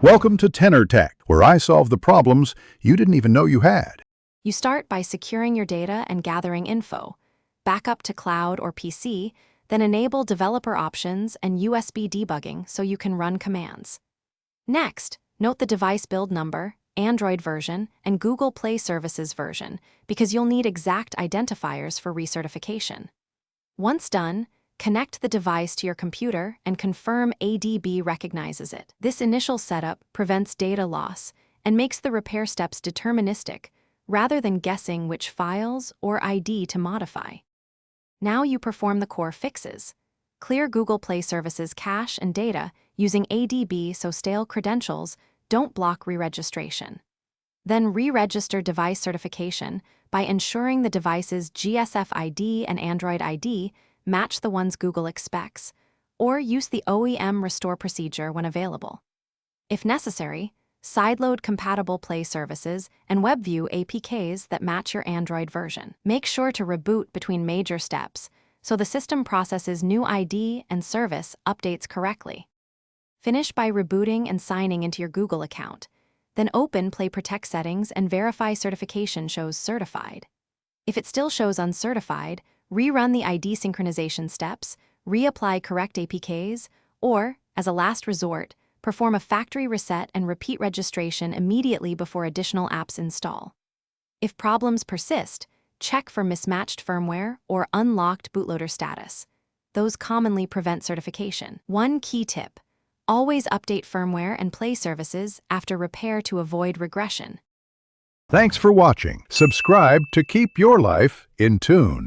Welcome to Tenor Tech, where I solve the problems you didn't even know you had. You start by securing your data and gathering info. Back up to cloud or PC, then enable developer options and USB debugging so you can run commands. Next, note the device build number, Android version, and Google Play Services version because you'll need exact identifiers for recertification. Once done, connect the device to your computer and confirm ADB recognizes it. This initial setup prevents data loss and makes the repair steps deterministic rather than guessing which files or ID to modify. Now you perform the core fixes. Clear Google Play Services cache and data using ADB so stale credentials don't block re-registration. Then re-register device certification by ensuring the device's GSF ID and Android ID match the ones Google expects, or use the OEM restore procedure when available. If necessary, sideload compatible Play services and WebView APKs that match your Android version. Make sure to reboot between major steps so the system processes new ID and service updates correctly. Finish by rebooting and signing into your Google account. Then open Play Protect settings and verify certification shows certified. If it still shows uncertified, rerun the ID synchronization steps, reapply correct APKs, or, as a last resort, perform a factory reset and repeat registration immediately before additional apps install. If problems persist, check for mismatched firmware or unlocked bootloader status. Those commonly prevent certification. One key tip: always update firmware and Play services after repair to avoid regression. Thanks for watching. Subscribe to keep your life in tune.